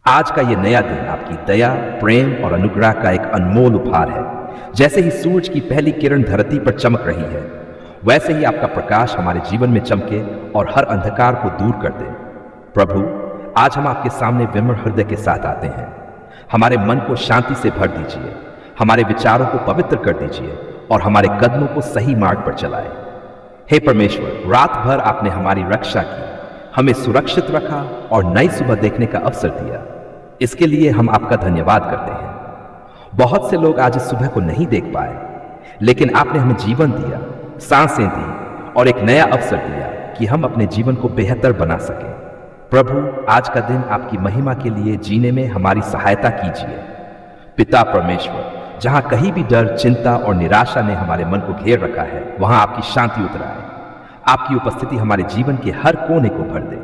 आज का ये नया दिन आपकी दया, प्रेम और अनुग्रह का एक अनमोल उपहार है। जैसे ही सूरज की पहली किरण धरती पर चमक रही है, वैसे ही आपका प्रकाश हमारे जीवन में चमके और हर अंधकार को दूर कर दे। प्रभु, आज हम आपके सामने विनम्र हृदय के साथ आते हैं। हमारे मन को शांति से भर दीजिए, हमारे विचारों को पवित्र कर दीजिए और हमारे कदमों को सही मार्ग पर चलाए। हे परमेश्वर, रात भर आपने हमारी रक्षा की, हमें सुरक्षित रखा और नई सुबह देखने का अवसर दिया। इसके लिए हम आपका धन्यवाद करते हैं। बहुत से लोग आज इस सुबह को नहीं देख पाए, लेकिन आपने हमें जीवन दिया, सांसें दी और एक नया अवसर दिया कि हम अपने जीवन को बेहतर बना सकें। प्रभु, आज का दिन आपकी महिमा के लिए जीने में हमारी सहायता कीजिए। पिता परमेश्वर, जहां कहीं भी डर, चिंता और निराशा ने हमारे मन को घेर रखा है, वहां आपकी शांति उतराए। आपकी उपस्थिति हमारे जीवन के हर कोने को भर दे।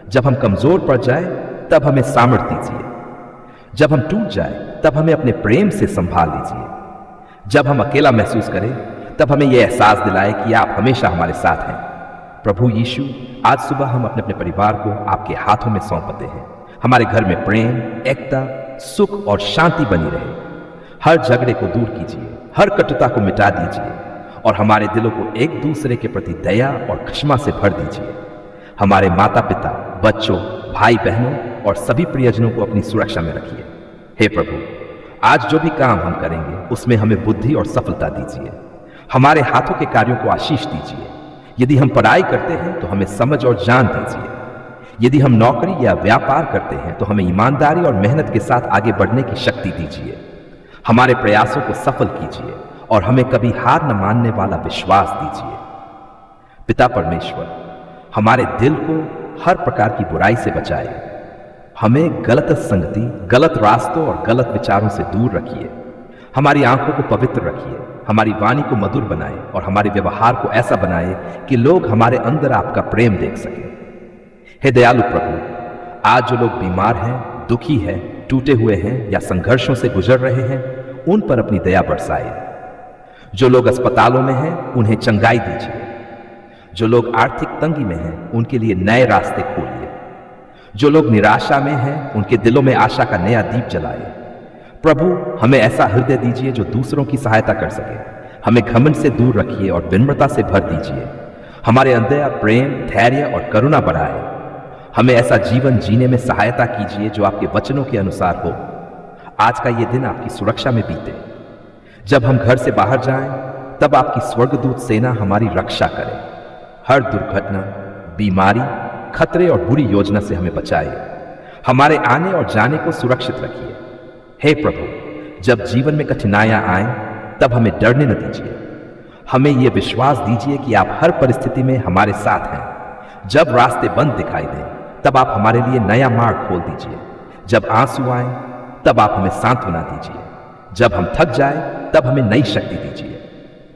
जब हम कमजोर पड़ जाए, तब हमें सामर्थ्य दीजिए। जब हम टूट जाए, तब हमें अपने प्रेम से संभाल लीजिए। जब हम अकेला महसूस करें, तब हमें यह एहसास दिलाए कि आप हमेशा हमारे साथ हैं। प्रभु यीशु, आज सुबह हम अपने अपने परिवार को आपके हाथों में सौंपते हैं। हमारे घर में प्रेम, एकता, सुख और शांति बनी रहे। हर झगड़े को दूर कीजिए, हर कटुता को मिटा दीजिए और हमारे दिलों को एक दूसरे के प्रति दया और क्षमा से भर दीजिए। हमारे माता पिता, बच्चों, भाई बहनों और सभी प्रियजनों को अपनी सुरक्षा में रखिए। हे प्रभु, आज जो भी काम हम करेंगे उसमें हमें बुद्धि और सफलता दीजिए। हमारे हाथों के कार्यों को आशीष दीजिए। यदि हम पढ़ाई करते हैं तो हमें समझ और ज्ञान दीजिए। यदि हम नौकरी या व्यापार करते हैं तो हमें ईमानदारी और मेहनत के साथ आगे बढ़ने की शक्ति दीजिए। हमारे प्रयासों को सफल कीजिए और हमें कभी हार न मानने वाला विश्वास दीजिए। पिता परमेश्वर, हमारे दिल को हर प्रकार की बुराई से बचाए। हमें गलत संगति, गलत रास्तों और गलत विचारों से दूर रखिए। हमारी आंखों को पवित्र रखिए, हमारी वाणी को मधुर बनाए और हमारे व्यवहार को ऐसा बनाए कि लोग हमारे अंदर आपका प्रेम देख सकें। हे दयालु प्रभु, आज जो लोग बीमार हैं, दुखी हैं, टूटे हुए हैं या संघर्षों से गुजर रहे हैं, उन पर अपनी दया बरसाए। जो लोग अस्पतालों में हैं, उन्हें चंगाई दीजिए। जो लोग आर्थिक तंगी में हैं, उनके लिए नए रास्ते खोलिए। जो लोग निराशा में हैं, उनके दिलों में आशा का नया दीप जलाए। प्रभु, हमें ऐसा हृदय दीजिए जो दूसरों की सहायता कर सके। हमें घमंड से दूर रखिए और विनम्रता से भर दीजिए। हमारे अंदर प्रेम, धैर्य और करुणा बढ़ाए। हमें ऐसा जीवन जीने में सहायता कीजिए जो आपके वचनों के अनुसार हो। आज का ये दिन आपकी सुरक्षा में बीते। जब हम घर से बाहर जाएं, तब आपकी स्वर्गदूत सेना हमारी रक्षा करे। हर दुर्घटना, बीमारी, खतरे और बुरी योजना से हमें बचाए। हमारे आने और जाने को सुरक्षित रखिए। हे प्रभु, जब जीवन में कठिनाइयां आएं, तब हमें डरने न दीजिए। हमें यह विश्वास दीजिए कि आप हर परिस्थिति में हमारे साथ हैं। जब रास्ते बंद दिखाई दें, तब आप हमारे लिए नया मार्ग खोल दीजिए। जब आंसू आए, तब आप हमें सांत्वना दीजिए। जब हम थक जाए, तब हमें नई शक्ति दीजिए।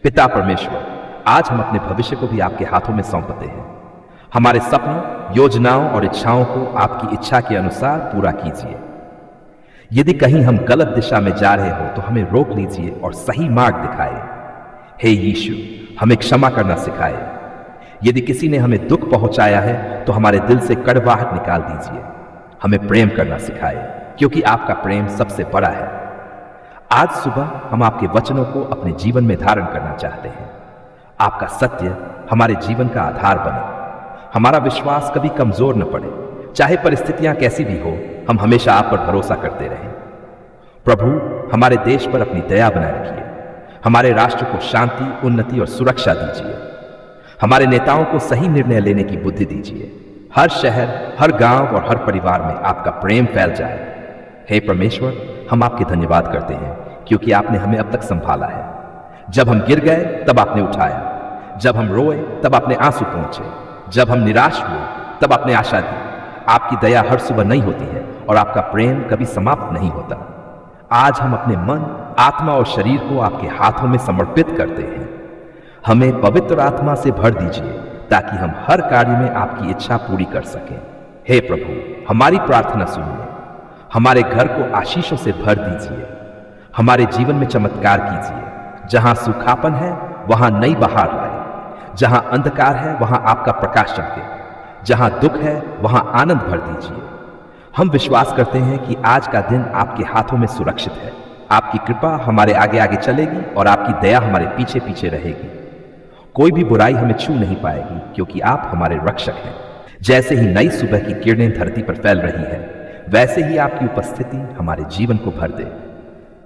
पिता परमेश्वर, आज हम अपने भविष्य को भी आपके हाथों में सौंपते हैं। हमारे सपनों, योजनाओं और इच्छाओं को आपकी इच्छा के अनुसार पूरा कीजिए। यदि कहीं हम गलत दिशा में जा रहे हो तो हमें रोक लीजिए और सही मार्ग दिखाए। हे यीशु, हमें क्षमा करना सिखाए। यदि किसी ने हमें दुख पहुंचाया है तो हमारे दिल से कड़वाहट निकाल दीजिए। हमें प्रेम करना सिखाए, क्योंकि आपका प्रेम सबसे बड़ा है। आज सुबह हम आपके वचनों को अपने जीवन में धारण करना चाहते हैं। आपका सत्य हमारे जीवन का आधार बने। हमारा विश्वास कभी कमजोर न पड़े। चाहे परिस्थितियां कैसी भी हो, हम हमेशा आप पर भरोसा करते रहें। प्रभु, हमारे देश पर अपनी दया बनाए रखिए। हमारे राष्ट्र को शांति, उन्नति और सुरक्षा दीजिए। हमारे नेताओं को सही निर्णय लेने की बुद्धि दीजिए। हर शहर, हर गांव और हर परिवार में आपका प्रेम फैल जाए। हे परमेश्वर, हम आपके धन्यवाद करते हैं, क्योंकि आपने हमें अब तक संभाला है। जब हम गिर गए, तब आपने उठाया। जब हम रोए, तब आपने आंसू पोंछे। जब हम निराश हुए, तब आपने आशा दी। आपकी दया हर सुबह नई होती है और आपका प्रेम कभी समाप्त नहीं होता। आज हम अपने मन, आत्मा और शरीर को आपके हाथों में समर्पित करते हैं। हमें पवित्र आत्मा से भर दीजिए ताकि हम हर कार्य में आपकी इच्छा पूरी कर सकें। हे प्रभु, हमारी प्रार्थना सुनिए। हमारे घर को आशीषों से भर दीजिए। हमारे जीवन में चमत्कार कीजिए। जहां सूखापन है, वहां नई बहार लाए। जहां अंधकार है, वहां आपका प्रकाश चमके। जहां दुख है, वहां आनंद भर दीजिए। हम विश्वास करते हैं कि आज का दिन आपके हाथों में सुरक्षित है। आपकी कृपा हमारे आगे आगे चलेगी और आपकी दया हमारे पीछे पीछे रहेगी। कोई भी बुराई हमें छू नहीं पाएगी, क्योंकि आप हमारे रक्षक हैं। जैसे ही नई सुबह की किरणें धरती पर फैल रही है, वैसे ही आपकी उपस्थिति हमारे जीवन को भर दे।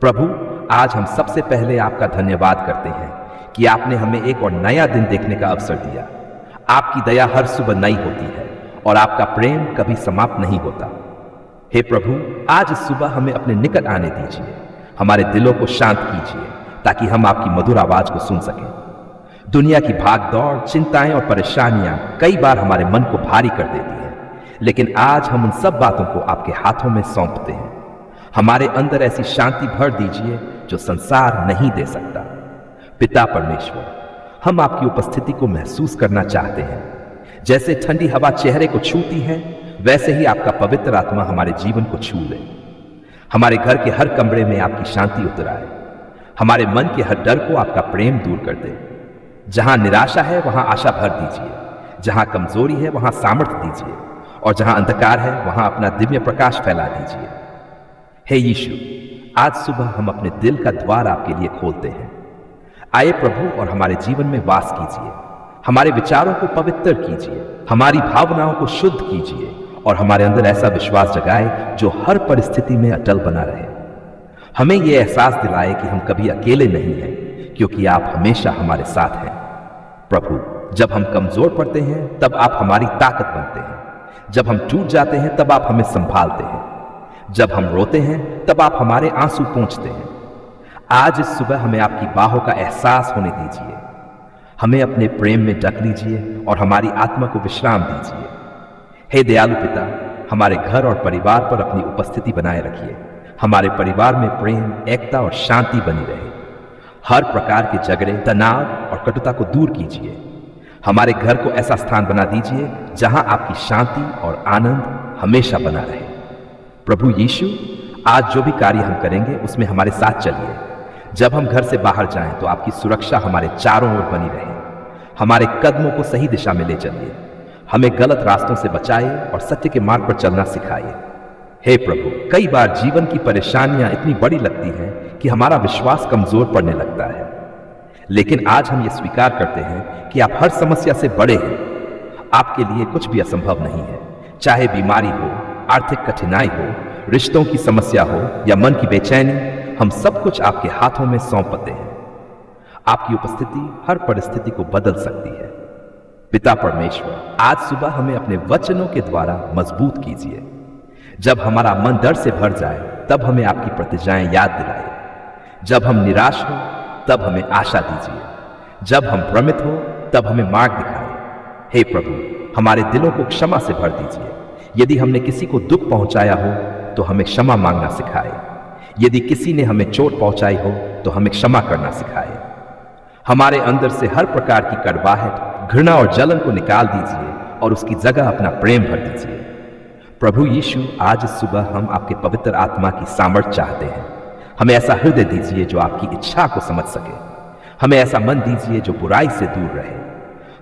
प्रभु, आज हम सबसे पहले आपका धन्यवाद करते हैं कि आपने हमें एक और नया दिन देखने का अवसर दिया। आपकी दया हर सुबह नई होती है और आपका प्रेम कभी समाप्त नहीं होता। हे प्रभु, आज इस सुबह हमें अपने निकट आने दीजिए। हमारे दिलों को शांत कीजिए ताकि हम आपकी मधुर आवाज को सुन सकें। दुनिया की भाग दौड़, चिंताएं और परेशानियां कई बार हमारे मन को भारी कर देती हैं, लेकिन आज हम उन सब बातों को आपके हाथों में सौंपते हैं। हमारे अंदर ऐसी शांति भर दीजिए जो संसार नहीं दे सकता। पिता परमेश्वर, हम आपकी उपस्थिति को महसूस करना चाहते हैं। जैसे ठंडी हवा चेहरे को छूती है, वैसे ही आपका पवित्र आत्मा हमारे जीवन को छू ले। हमारे घर के हर कमरे में आपकी शांति उतर आए। हमारे मन के हर डर को आपका प्रेम दूर कर दे। जहां निराशा है वहां आशा भर दीजिए, जहां कमजोरी है वहां सामर्थ्य दीजिए, और जहां अंधकार है वहां अपना दिव्य प्रकाश फैला दीजिए। हे यीशु, आज सुबह हम अपने दिल का द्वार आपके लिए खोलते हैं। आए प्रभु और हमारे जीवन में वास कीजिए। हमारे विचारों को पवित्र कीजिए, हमारी भावनाओं को शुद्ध कीजिए और हमारे अंदर ऐसा विश्वास जगाए जो हर परिस्थिति में अटल बना रहे। हमें यह एहसास दिलाए कि हम कभी अकेले नहीं हैं, क्योंकि आप हमेशा हमारे साथ हैं। प्रभु, जब हम कमजोर पड़ते हैं तब आप हमारी ताकत बनते हैं। जब हम टूट जाते हैं तब आप हमें संभालते हैं। जब हम रोते हैं तब आप हमारे आंसू पोंछते हैं। आज इस सुबह हमें आपकी बाहों का एहसास होने दीजिए। हमें अपने प्रेम में ढक लीजिए और हमारी आत्मा को विश्राम दीजिए। हे दयालु पिता, हमारे घर और परिवार पर अपनी उपस्थिति बनाए रखिए। हमारे परिवार में प्रेम, एकता और शांति बनी रहे। हर प्रकार के झगड़े, तनाव और कटुता को दूर कीजिए। हमारे घर को ऐसा स्थान बना दीजिए जहां आपकी शांति और आनंद हमेशा बना रहे। प्रभु यीशु, आज जो भी कार्य हम करेंगे उसमें हमारे साथ चलिए। जब हम घर से बाहर जाएं तो आपकी सुरक्षा हमारे चारों ओर बनी रहे। हमारे कदमों को सही दिशा में ले चलिए। हमें गलत रास्तों से बचाइए और सत्य के मार्ग पर चलना सिखाइए। हे प्रभु, कई बार जीवन की परेशानियां इतनी बड़ी लगती हैं कि हमारा विश्वास कमजोर पड़ने लगता है, लेकिन आज हम ये स्वीकार करते हैं कि आप हर समस्या से बड़े हैं। आपके लिए कुछ भी असंभव नहीं है। चाहे बीमारी हो, आर्थिक कठिनाई हो, रिश्तों की समस्या हो या मन की बेचैनी, हम सब कुछ आपके हाथों में सौंपते हैं। आपकी उपस्थिति हर परिस्थिति को बदल सकती है। पिता परमेश्वर, आज सुबह हमें अपने वचनों के द्वारा मजबूत कीजिए। जब हमारा मन डर से भर जाए तब हमें आपकी प्रतिज्ञाएं याद दिलाए। जब हम निराश हो तब हमें आशा दीजिए। जब हम भ्रमित हो तब हमें मार्ग दिखाए। हे प्रभु, हमारे दिलों को क्षमा से भर दीजिए। यदि हमने किसी को दुख पहुंचाया हो तो हमें क्षमा मांगना सिखाए। यदि किसी ने हमें चोट पहुंचाई हो तो हमें क्षमा करना सिखाए। हमारे अंदर से हर प्रकार की कड़वाहट, घृणा और जलन को निकाल दीजिए और उसकी जगह अपना प्रेम भर दीजिए। प्रभु यीशु, आज इस सुबह हम आपके पवित्र आत्मा की सामर्थ चाहते हैं। हमें ऐसा हृदय दीजिए जो आपकी इच्छा को समझ सके। हमें ऐसा मन दीजिए जो बुराई से दूर रहे।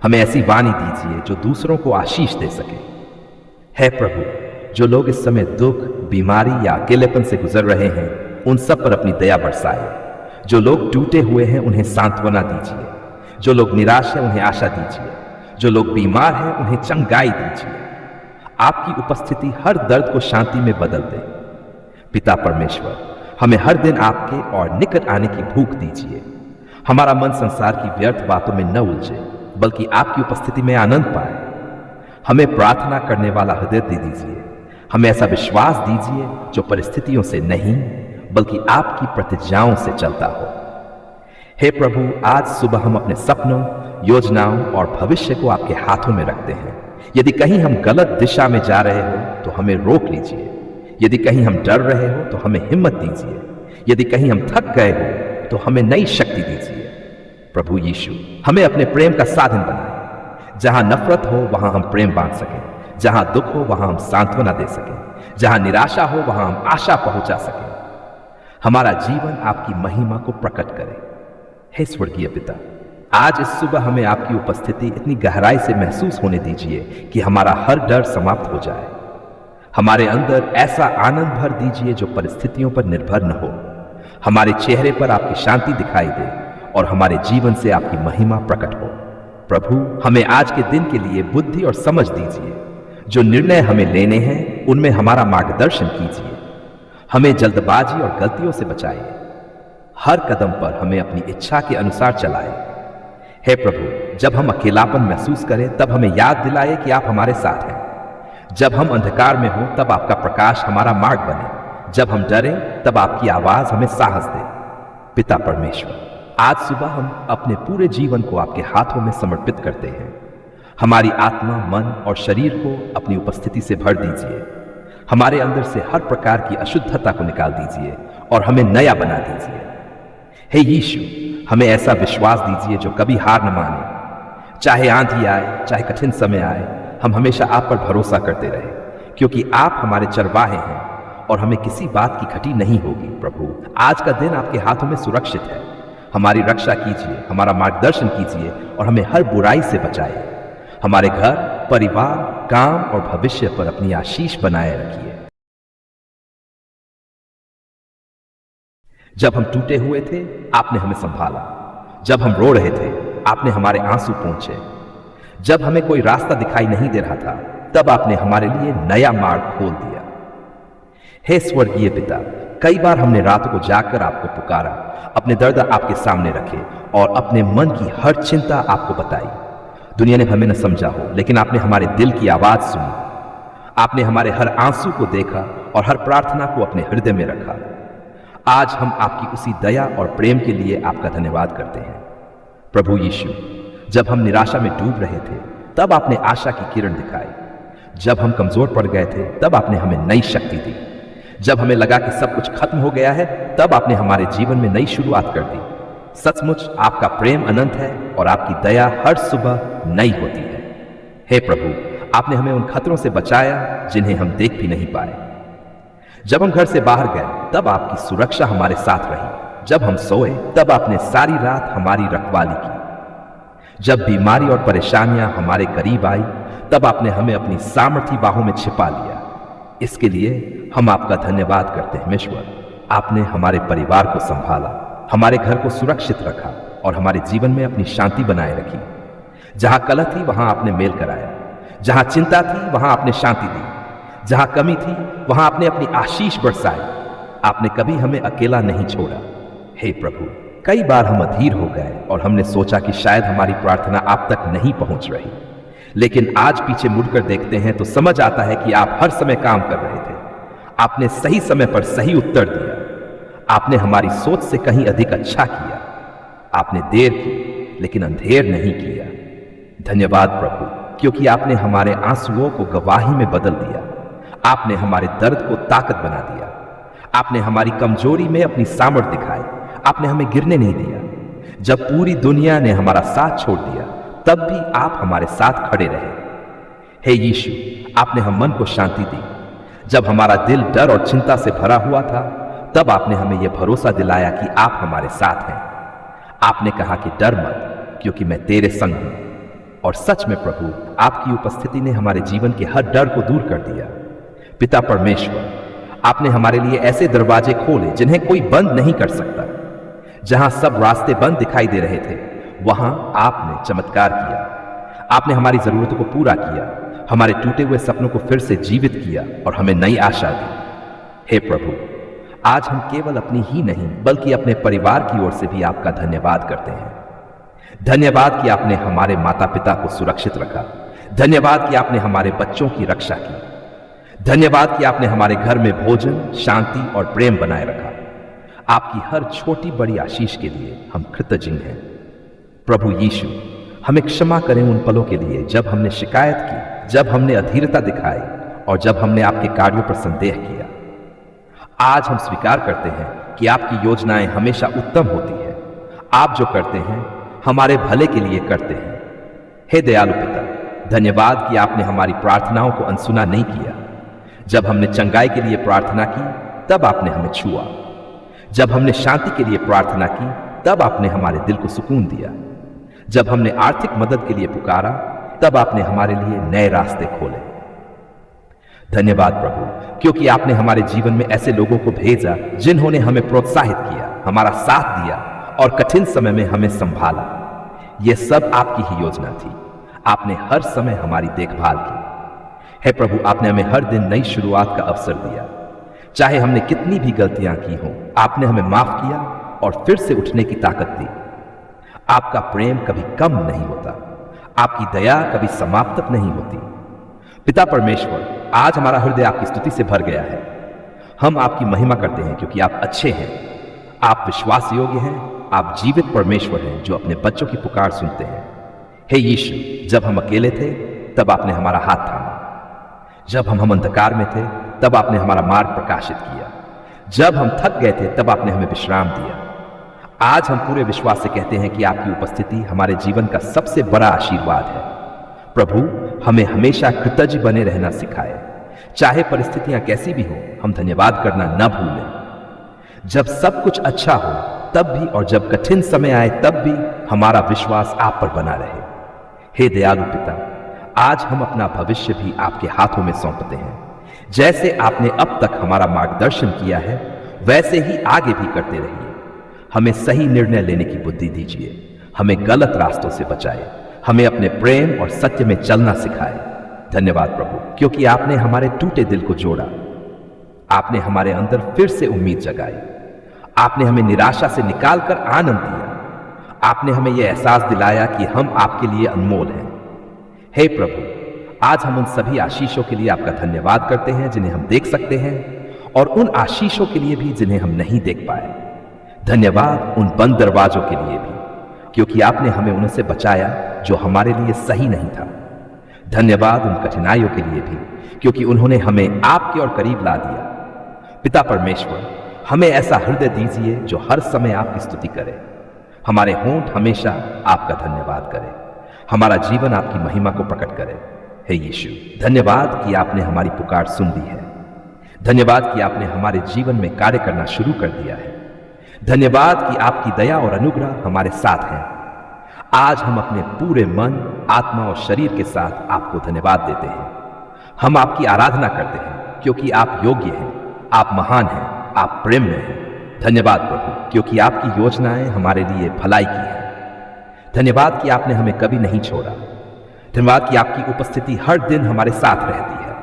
हमें ऐसी वाणी दीजिए जो दूसरों को आशीष दे सके। है प्रभु, जो लोग इस समय दुख, बीमारी या अकेलेपन से गुजर रहे हैं, उन सब पर अपनी दया बरसाए। जो लोग टूटे हुए हैं उन्हें सांत्वना दीजिए। जो लोग निराश हैं उन्हें आशा दीजिए। जो लोग बीमार हैं उन्हें चंगाई दीजिए। आपकी उपस्थिति हर दर्द को शांति में बदल दे। पिता परमेश्वर, हमें हर दिन आपके और निकट आने की भूख दीजिए। हमारा मन संसार की व्यर्थ बातों में न उलझे, बल्कि आपकी उपस्थिति में आनंद पाए। हमें प्रार्थना करने वाला हृदय दे दीजिए। हमें ऐसा विश्वास दीजिए जो परिस्थितियों से नहीं बल्कि आपकी प्रतिज्ञाओं से चलता हो। हे प्रभु, आज सुबह हम अपने सपनों, योजनाओं और भविष्य को आपके हाथों में रखते हैं। यदि कहीं हम गलत दिशा में जा रहे हो तो हमें रोक लीजिए। यदि कहीं हम डर रहे हो तो हमें हिम्मत दीजिए। यदि कहीं हम थक गए हो तो हमें नई शक्ति दीजिए। प्रभु यीशु, हमें अपने प्रेम का साधन बनाए। जहां नफरत हो वहां हम प्रेम बांट सकें। जहां दुख हो वहां हम सांत्वना दे सकें। जहां निराशा हो वहां हम आशा पहुंचा सकें। हमारा जीवन आपकी महिमा को प्रकट करे। हे स्वर्गीय पिता, आज इस सुबह हमें आपकी उपस्थिति इतनी गहराई से महसूस होने दीजिए कि हमारा हर डर समाप्त हो जाए। हमारे अंदर ऐसा आनंद भर दीजिए जो परिस्थितियों पर निर्भर न हो। हमारे चेहरे पर आपकी शांति दिखाई दे और हमारे जीवन से आपकी महिमा प्रकट हो। प्रभु, हमें आज के दिन के लिए बुद्धि और समझ दीजिए। जो निर्णय हमें लेने हैं उनमें हमारा मार्गदर्शन कीजिए। हमें जल्दबाजी और गलतियों से बचाइए। हर कदम पर हमें अपनी इच्छा के अनुसार चलाए। हे प्रभु, जब हम अकेलापन महसूस करें तब हमें याद दिलाए कि आप हमारे साथ हैं। जब हम अंधकार में हों तब आपका प्रकाश हमारा मार्ग बने। जब हम डरें तब आपकी आवाज हमें साहस दे। पिता परमेश्वर, आज सुबह हम अपने पूरे जीवन को आपके हाथों में समर्पित करते हैं। हमारी आत्मा, मन और शरीर को अपनी उपस्थिति से भर दीजिए। हमारे अंदर से हर प्रकार की अशुद्धता को निकाल दीजिए और हमें नया बना दीजिए। हे यीशु, हमें ऐसा विश्वास दीजिए जो कभी हार न माने। चाहे आंधी आए, चाहे कठिन समय आए, हम हमेशा आप पर भरोसा करते रहे, क्योंकि आप हमारे चरवाहे हैं और हमें किसी बात की घटी नहीं होगी। प्रभु, आज का दिन आपके हाथों में सुरक्षित है। हमारी रक्षा कीजिए, हमारा मार्गदर्शन कीजिए और हमें हर बुराई से बचाइए। हमारे घर, परिवार, काम और भविष्य पर अपनी आशीष बनाए रखिए। जब हम टूटे हुए थे, आपने हमें संभाला। जब हम रो रहे थे, आपने हमारे आंसू पोंछे। जब हमें कोई रास्ता दिखाई नहीं दे रहा था, तब आपने हमारे लिए नया मार्ग खोल दिया। हे स्वर्गीय पिता, कई बार हमने रात को जाकर आपको पुकारा, अपने दर्द आपके सामने रखे और अपने मन की हर चिंता आपको बताई। दुनिया ने हमें न समझा हो, लेकिन आपने हमारे दिल की आवाज सुनी। आपने हमारे हर आंसू को देखा और हर प्रार्थना को अपने हृदय में रखा। आज हम आपकी उसी दया और प्रेम के लिए आपका धन्यवाद करते हैं। प्रभु यीशु, जब हम निराशा में डूब रहे थे, तब आपने आशा की किरण दिखाई। जब हम कमजोर पड़ गए थे, तब आपने हमें नई शक्ति दी। जब हमें लगा कि सब कुछ खत्म हो गया है, तब आपने हमारे जीवन में नई शुरुआत कर दी। सचमुच आपका प्रेम अनंत है और आपकी दया हर सुबह नई होती है। हे प्रभु, आपने हमें उन खतरों से बचाया जिन्हें हम देख भी नहीं पाए। जब हम घर से बाहर गए, तब आपकी सुरक्षा हमारे साथ रही। जब हम सोए, तब आपने सारी रात हमारी रखवाली की। जब बीमारी और परेशानियां हमारे करीब आई, तब आपने हमें अपनी सामर्थी बाहों में छिपा लिया। इसके लिए हम आपका धन्यवाद करते हैं। ईश्वर, आपने हमारे परिवार को संभाला, हमारे घर को सुरक्षित रखा और हमारे जीवन में अपनी शांति बनाए रखी। जहां कलह थी, वहां आपने मेल कराया। जहां चिंता थी, वहां आपने शांति दी। जहां कमी थी, वहां आपने अपनी आशीष बरसाई। आपने कभी हमें अकेला नहीं छोड़ा। हे प्रभु, कई बार हम अधीर हो गए और हमने सोचा कि शायद हमारी प्रार्थना आप तक नहीं पहुंच रही, लेकिन आज पीछे मुड़कर देखते हैं तो समझ आता है कि आप हर समय काम कर रहे थे। आपने सही समय पर सही उत्तर दिया। आपने हमारी सोच से कहीं अधिक अच्छा किया। आपने देर की, लेकिन अंधेर नहीं किया। धन्यवाद प्रभु, क्योंकि आपने हमारे आंसुओं को गवाही में बदल दिया। आपने हमारे दर्द को ताकत बना दिया। आपने हमारी कमजोरी में अपनी सामर्थ दिखाई। आपने हमें गिरने नहीं दिया। जब पूरी दुनिया ने हमारा साथ छोड़ दिया, तब भी आप हमारे साथ खड़े रहे। हे यीशु, आपने हम मन को शांति दी। जब हमारा दिल डर और चिंता से भरा हुआ था, तब आपने हमें यह भरोसा दिलाया कि आप हमारे साथ हैं। आपने कहा कि डर मत, क्योंकि मैं तेरे संग हूं। और सच में प्रभु, आपकी उपस्थिति ने हमारे जीवन के हर डर को दूर कर दिया। पिता परमेश्वर, आपने हमारे लिए ऐसे दरवाजे खोले जिन्हें कोई बंद नहीं कर सकता। जहां सब रास्ते बंद दिखाई दे रहे थे, वहां आपने चमत्कार किया। आपने हमारी जरूरतों को पूरा किया, हमारे टूटे हुए सपनों को फिर से जीवित किया और हमें नई आशा दी। हे प्रभु, आज हम केवल अपनी ही नहीं बल्कि अपने परिवार की ओर से भी आपका धन्यवाद करते हैं। धन्यवाद कि आपने हमारे माता पिता को सुरक्षित रखा। धन्यवाद कि आपने हमारे बच्चों की रक्षा की। धन्यवाद कि आपने हमारे घर में भोजन, शांति और प्रेम बनाए रखा। आपकी हर छोटी बड़ी आशीष के लिए हम कृतज्ञ हैं। प्रभु यीशु, हमें क्षमा करें उन पलों के लिए जब हमने शिकायत की, जब हमने अधीरता दिखाई और जब हमने आपके कार्यों पर संदेह किया। आज हम स्वीकार करते हैं कि आपकी योजनाएं हमेशा उत्तम होती है। आप जो करते हैं, हमारे भले के लिए करते हैं। हे दयालु पिता, धन्यवाद कि आपने हमारी प्रार्थनाओं को अनसुना नहीं किया। जब हमने चंगाई के लिए प्रार्थना की, तब आपने हमें छुआ। जब हमने शांति के लिए प्रार्थना की, तब आपने हमारे दिल को सुकून दिया। जब हमने आर्थिक मदद के लिए पुकारा, तब आपने हमारे लिए नए रास्ते खोले। धन्यवाद प्रभु, क्योंकि आपने हमारे जीवन में ऐसे लोगों को भेजा जिन्होंने हमें प्रोत्साहित किया, हमारा साथ दिया और कठिन समय में हमें संभाला। यह सब आपकी ही योजना थी। आपने हर समय हमारी देखभाल की। हे प्रभु, आपने हमें हर दिन नई शुरुआत का अवसर दिया। चाहे हमने कितनी भी गलतियां की हों, आपने हमें माफ किया और फिर से उठने की ताकत दी। आपका प्रेम कभी कम नहीं होता, आपकी दया कभी समाप्त नहीं होती। पिता परमेश्वर, आज हमारा हृदय आपकी स्तुति से भर गया है। हम आपकी महिमा करते हैं क्योंकि आप अच्छे हैं, आप विश्वास योग्य हैं, आप जीवित परमेश्वर हैं जो अपने बच्चों की पुकार सुनते हैं। हे यीशु, जब हम अकेले थे तब आपने हमारा हाथ थामा, जब हम अंधकार में थे तब आपने हमारा मार्ग प्रकाशित किया, जब हम थक गए थे तब आपने हमें विश्राम दिया। आज हम पूरे विश्वास से कहते हैं कि आपकी उपस्थिति हमारे जीवन का सबसे बड़ा आशीर्वाद है। प्रभु, हमें हमेशा कृतज्ञ बने रहना सिखाए। चाहे परिस्थितियां कैसी भी हो, हम धन्यवाद करना न भूलें। जब सब कुछ अच्छा हो तब भी और जब कठिन समय आए तब भी हमारा विश्वास आप पर बना रहे। हे दयालु पिता, आज हम अपना भविष्य भी आपके हाथों में सौंपते हैं। जैसे आपने अब तक हमारा मार्गदर्शन किया है, वैसे ही आगे भी करते रहिए। हमें सही निर्णय लेने की बुद्धि दीजिए, हमें गलत रास्तों से बचाए, हमें अपने प्रेम और सत्य में चलना सिखाए। धन्यवाद प्रभु, क्योंकि आपने हमारे टूटे दिल को जोड़ा, आपने हमारे अंदर फिर से उम्मीद जगाई, आपने हमें निराशा से निकालकर आनंद दिया, आपने हमें यह एहसास दिलाया कि हम आपके लिए अनमोल हैं। हे प्रभु, आज हम उन सभी आशीषों के लिए आपका धन्यवाद करते हैं जिन्हें हम देख सकते हैं, और उन आशीषों के लिए भी जिन्हें हम नहीं देख पाए। धन्यवाद उन बंद दरवाजों के लिए भी, क्योंकि आपने हमें उनसे बचाया जो हमारे लिए सही नहीं था। धन्यवाद उन कठिनाइयों के लिए भी, क्योंकि उन्होंने हमें आपके और करीब ला दिया। पिता परमेश्वर, हमें ऐसा हृदय दीजिए जो हर समय आपकी स्तुति करे, हमारे होंठ हमेशा आपका धन्यवाद करे, हमारा जीवन आपकी महिमा को प्रकट करे। हे यीशु, धन्यवाद कि आपने हमारी पुकार सुन ली है। धन्यवाद कि आपने हमारे जीवन में कार्य करना शुरू कर दिया है। धन्यवाद कि आपकी दया और अनुग्रह हमारे साथ हैं। आज हम अपने पूरे मन, आत्मा और शरीर के साथ आपको धन्यवाद देते हैं। हम आपकी आराधना करते हैं क्योंकि आप योग्य हैं, आप महान हैं, आप प्रेम में हैं। धन्यवाद प्रभु, क्योंकि आपकी योजनाएं हमारे लिए भलाई की है। धन्यवाद कि आपने हमें कभी नहीं छोड़ा। धन्यवाद कि आपकी उपस्थिति हर दिन हमारे साथ रहती है।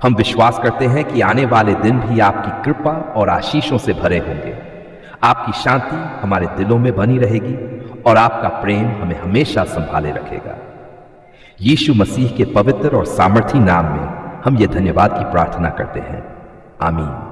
हम विश्वास करते हैं कि आने वाले दिन भी आपकी कृपा और आशीषों से भरे होंगे। आपकी शांति हमारे दिलों में बनी रहेगी और आपका प्रेम हमें हमेशा संभाले रखेगा। यीशु मसीह के पवित्र और सामर्थी नाम में हम ये धन्यवाद की प्रार्थना करते हैं। आमीन।